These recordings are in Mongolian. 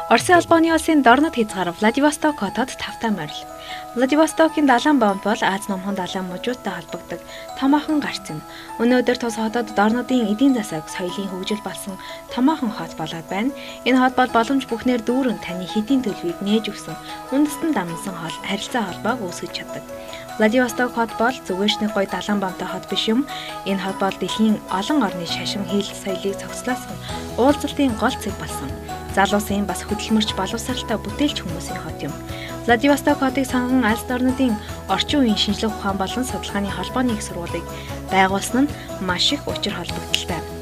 Оросын албаны улсын дорнод хязгаар Владивосток хотод тавтай морил. Владивостокийн далайн бомб бол Аз номхон далайн мужуудтай холбогддог томоохон гарц юм. Өнөөдөр тус хотод дорнодын эдийн засаг, соёлын хөгжил болсон томоохон хот болоод байна. Энэ хот бол боломж бүхнээр дүүрэн таны хэдийн төлөвийг нээж өгсөн үндэстэн дамнсан харилцаа холбоог үүсгэж чаддаг. Владивосток хот бол зүгээрч нэг гоё далайн бомбтой хот биш юм. Энэ хот бол дэлхийн олон орны шашин хэл соёлыг цогцлоосон уулзалтын гол цэг болсон. Залуусын бас хөдөлмөрч боловсралтай бүтээлч хүмүүсийн хот юм. Владивосток хотыг сонгон Алс орнуудын орчин үеийн шинжлэх ухаан болон судалгааны холбооны их сургуулийг байгуулсан нь маш их учир холбогдолтой.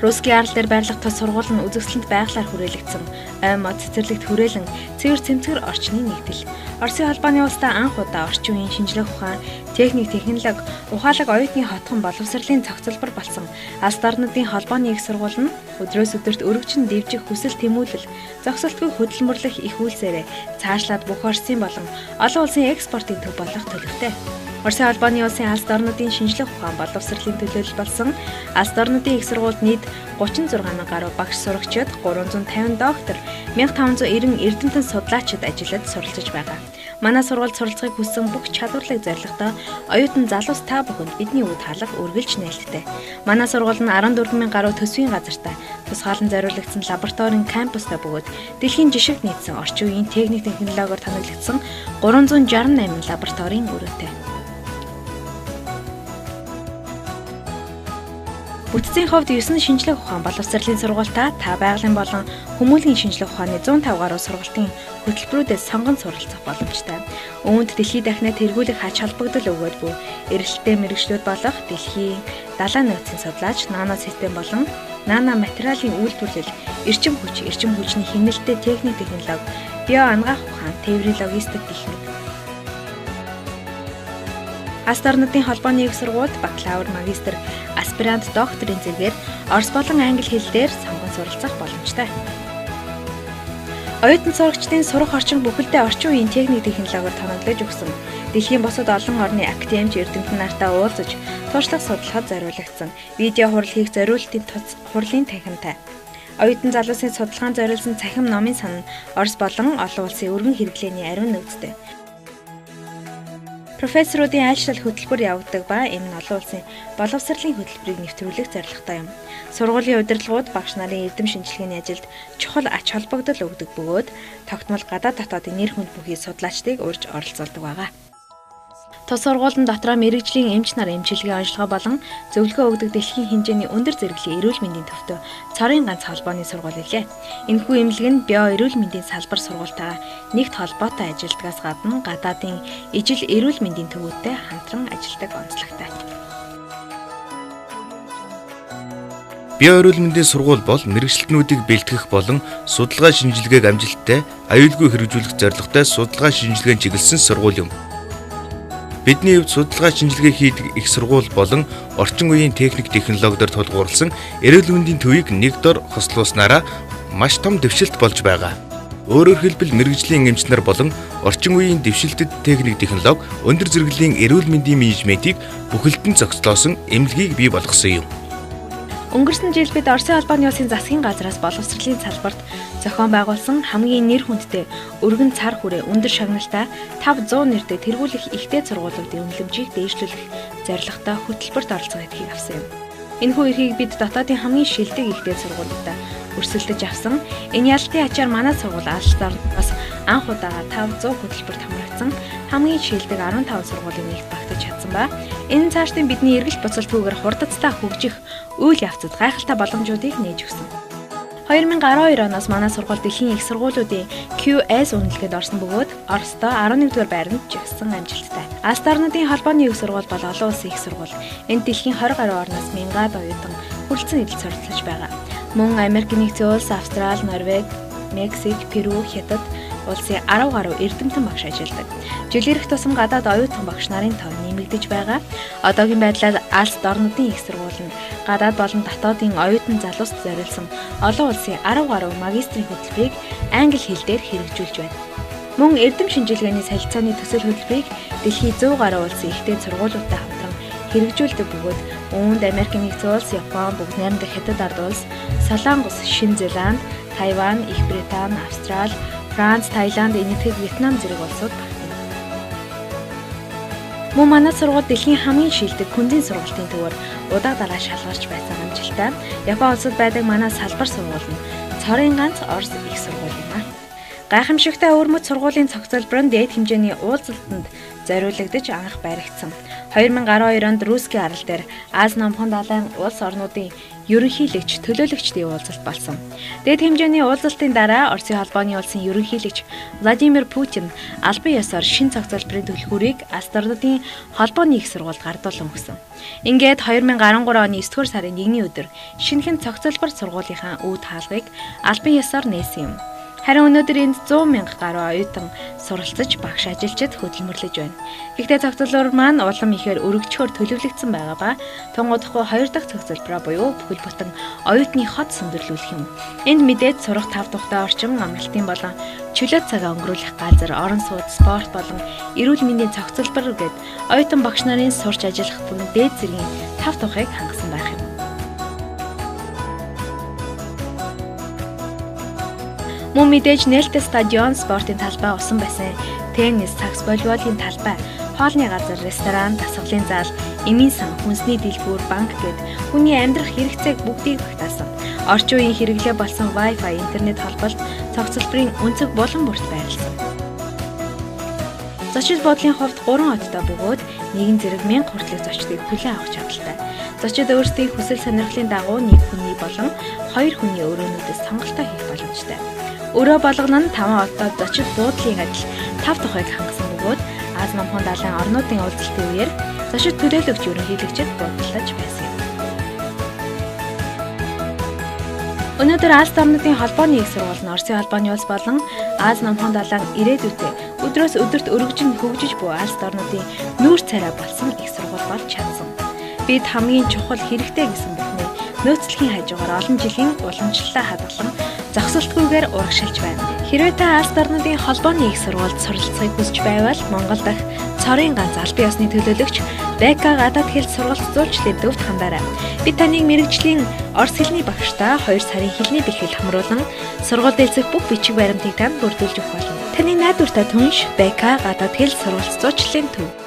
Русский арал дээр байрлах тус сургууль нь үзэсгэлэнт байгалаар хүрээлэгдсэн ой мод цэцэрлэгт хүрээлэн цэвэр цэмцгэр орчны нэгдэл. Оросын холбооны улстай анх удаа орчин үеийн шинжлэх ухаан, техник, технологи, ухаалаг оюутны хотхон боловсролын цогцлбор болсон Алс орнуудын холбооны их сургууль нь өдрөөс өдөрт өргөжин дэвжих хүсэл тэмүүлэл, зогсолтгүй хөдөлмөрлөх их үйлсээрээ цаашлаад бүх Оросын болон олон улсын экспортын төв болох төлөвтэй. Оросын албаны улсын Алс орнуудын шинжлэх ухаан боловсролын төлөөлөл болсон Алс орнуудын их сургуульд нийт 36,000 гаруй багш сурагчид, 350 доктор, 1590 эрдэмтэн судлаачид ажиллаж суралцж байгаа. Манай сургуульд суралцахыг хүссэн бүх чадварлаг зорилготой оюутан залуус та бүхэнд бидний үд хаалга үргэлж нээлттэй. Манай сургууль нь 14,000 гаруй төсвийн газартай, тусгаалan зориулагдсан лабораторийн кампустай бөгөөд дэлхийн жишгт нийцсэн орчин үеийн техник технологиор тоноглогдсон 368 лабораторийн өрөөтэй. Бүтцийн хувьд 9 шинжлэх ухаан боловсролын сургуультай та байгалийн болон хүмүүлийн шинжлэх ухааны 150 гаруй сургалтын хөтөлбөрүүдээс сонгон суралцах боломжтой. Үүнд дэлхийд дахинаа тэргүүлэх ач холбогдол өгөөд буй эрэлттэй мэргэжлүүд болох дэлхийн далайн нөөцийн судлаач, нано систем болон нано материалын үйлдвэрлэл, эрчим хүчний хяналттай техник технологи, био ангаах ухаан, тээврийн логистик гэх мэт. Алс орнуудын холбооны их сургуульд бакалавр, магистр, аспирант, докторийн зэргээр орос болон англи хэлээр сонгон суралцах боломжтой. Оюутан сурагчдын сурах орчин бүхэлдээ орчин үеийн техник технологиор тоноглож өгсөн. Дэлхийн бусад олон орны академич эрдэмтэн нартай уулзаж, туршлага судлахад зориулагдсан. Видео хурал хийх зориулалтын хурлын танхимтай. Оюутан залуусын судалгаанд зориулсан цахим номын сан нь Орос болон олон улсын өргөн хэрэглээний ариун нөөцтэй. Профессоруудын айлшрал хөтөлбөр явагддаг ба энэ нь олон улсын боловсролын хөтөлбөрийг нэвтрүүлэх зорилготой юм. Сургуулийн удирдлагууд багш нарын эрдэм шинжилгээний ажилд чухал ач холбогдол өгдөг бөгөөд тогтмол гадаад дотоодын нэр хүнд бүхий судлаачдыг урьж оролцуулдаг байгаа. Тус сургуулийн дотроо мэрэгжлийн эмч нар эмчилгээ онцлогоо болон зөвлөгөө өгдөг дэлхийн хэмжээний өндөр зэрэглэлийн эрүүл мэндийн төвтэй цорын ганц холбооны сургууль илээ. Энэхүү эмнэлэг нь био эрүүл мэндийн салбар сургуультайгаа нэгт холбоотой ажилдгаас гадна гадаадын ижил эрүүл мэндийн төвүүдтэй хамтран ажилладаг онцлогтой. Био эрүүл мэндийн сургууль бол мэрэгчлэтнүүдийг бэлтгэх болон судалгаа шинжилгээг амжилттай, аюулгүй хэрэгжүүлэх зорилготой судалгаа шинжилгээнд чиглэсэн сургууль юм. Бидний хувьд судалгаа шинжилгээ хийдэг их сургууль болон орчин үеийн техник технологиор тулгуурласан эрүүл мэндийн төвийг нэг дор хослуулснараа маш том дэвшилт болж байгаа. Өөрөөр хэлбэл мэрэгжлийн эмч нар болон орчин үеийн дэвшилтэд техник технологи, өндөр зэрэглэлийн эрүүл мэндийн менежментийг бүхэлдэн зохицлоосон эмнэлгийг бий болгосон юм. Өнгөрсөн жил бид Оросын албаны улсын засгийн газраас боловсролын салбарт зохион байгуулсан хамгийн нэр хүндтэй өргөн цар хүрээ өндөр шагналтай 500 нэртэй тэргүүлэх ихтэй сургуулиудын үнэлэмжийг дээшлүүлэх зорилготой хөтөлбөрт оролцох эдхийг авсан юм. Энэхүү эрхийг бид дотоодын хамгийн шилдэг ихтэй сургуулиудаа өрсөлдөж авсан. Энэ ялалтын ачаар манай сургууль Алс орнуудаас анх удаага 500 хөтөлбөрт хамрагдсан хамгийн шилдэг 15 сургуулийн нэгт багтаж чадсан ба энэ цаашдын бидний эргэлт буцалтгүйгээр хурдцтай хөгжих үйл явцад гайхалтай боломжуудыг нээж өгсөн. 2012 оноос манай сургууль дэлхийн их сургуулиудын QS үнэлгээнд орсон бөгөөд Оросдоо 11-р байранд жигсэн амжилттай. Алс орнуудын холбооны их сургууль бол олон улсын их сургууль. Энд дэлхийн 20 гаруй орноос мянгаад оюутан хүрэлцэн эдэлж суралцж байгаа. Мөн Америк нэгдсэн улс, Австрали, Норвеги, Мексик, Перу, Хятад улсын 10 гаруй эрдэмтэн багш ажилладаг. Жил ирэх тусам гадаад оюутан багш нарын тоо нэмэгдэж байгаа. Одоогийн байдлаар Алс орнуудын их сургууль нь гадаад болон дотоодын оюутан залууст зориулсан олон улсын 10 гаруй магистрийн хөтөлбөрийг англи хэл дээр хэрэгжүүлж байна. Мөн эрдэм шинжилгээний солилцооны төсөл хөтөлбөрийг дэлхийн 100 гаруй улсын ихтэй сургуулиудтай хамтран хэрэгжүүлдэг бөгөөд үүнд Америк нэгдсэн улс, Япон, бүгд найрамдах Хятад ард улс, Солонгос, Шинэ Зеланд, Тайван, Их Британи, Австрали, Франц, Таиланд, Энэтхэг, Вьетнам зэрэг улсууд багтана. Мөн манай сургууль дэлхийн хамгийн шилдэг хүндийн сургалтын төвөөр удаа шалгарч байсан амжилттай. Япон улсад байдаг манай салбар сургууль нь цорын ганц Орос их сургууль юм а. Гайхамшигтай өвөрмөц сургуулийн цогцлбор нь дээд хэмжээний уулзалтанд зориулагдаж анх баригдсан. 2012 онд Русский арал дээр Аз номхон далайн улс орнуудын ерөнхийлөгч төлөөлөгчдийн уулзалт болсон. Дээд хэмжээний уулзалтын дараа Оросын холбооны улсын ерөнхийлөгч Владимир Путин албан ёсоор шин цогцлборын түлхүүрийг Астарнуудын холбооны их сургуульд гардуулан өгсөн. Ингээд 2013 оны 9-р сарын 1-ний өдөр шинэхэн цогцлбор сургуулийнхаа үүд хаалгыг албан ёсоор нээсэн юм. Харин өнөөдөр энд 100 мянга гаруй оюутан суралцаж багш ажилчид хөдөлмөрлөж байна. Гэхдээ цогцлбор маань улам ихээр өргөжчөөр төлөвлөгдсөн байгаа ба тунгуудахгүй 2 дахь цогцлбороо буюу бүхэл бүтэн оюутны хот сүндэрлүүлэх юм. Энд мэдээд сурах 5 тухтай орчин амралтын болон чөлөөт цагаа өнгөрүүлэх газар, орон сууц, спорт болон эрүүл мэндийн цогцлбор гээд оюутан багш нарын сурч ажиллах түн дээд зэргийн 5 тухайг хангасан байх юм. Мөн мэдээж нээлттэй стадион, спортын талбай, усан бассейн, теннис, цагс, волейболын талбай, хоолны газар, ресторан, дасгалын зал, эмийн сан, хүнсний дэлгүүр, банк гээд хүний амьдрах хэрэгцээг бүгдийг багтаасан. Орчин үеийн хэрэглээ болсон Wi-Fi, интернет холболт, цогцлборын өнцөг булан бүрт байрласан. Зочид буудлын хувьд 3 хоттой бөгөөд нэгэн зэрэг 1000 хүртэлх зочдыг хүлээн авах чадaltaй. Зочид өөрсдийн хүсэл сонирхлын дагуу нэг хүний болон 2 хүний өрөөнүүдээс сонголтоо хийх боломжтой. Өрөө болгоно нь 5 хоттой зочид буудлын адил 5 тухайг хангасан бөгөөд Аз номхон далайн орнуудын уулзалтын үеэр зочид төлөөлөгч ерөнхийлөгчд буудлаж байсан юм. Өнөөдөр Алс орнуудын холбооны их сургууль нь Оросын холбооны улс болон Аз номхон далайн ирээдүйдээ өдрөөс өдөрт өргөжин хөгжиж буй Алс орнуудын нүүр царай болсон их сургууль болж чадсан. Бид хамгийн чухал хэрэгтэй гэсэн бүхний нөөцлөхийн хажуугаар олон жилийн уламжлалаа хадгалан зогсолтгүйгээр урагшилж байна. Хэрвээ та Алс орнуудын холбооны их сургуульд суралцахыг хүсэж байвал Монгол дахь цорын ганц албан ёсны төлөөлөгч БК гадаад хэл сургалт зуулчлалын төвд хандаарай. Бид таныг мэрэгжлийн орос хэлний багштай 2 сарын хэлний бэлтгэл хамруулан сургууль дэлцэх бүх бичиг баримтыг танд бүрдүүлж өгөх болно. Таны найдвартай түнш БК гадаад хэл сургалт зуулчлалын төв.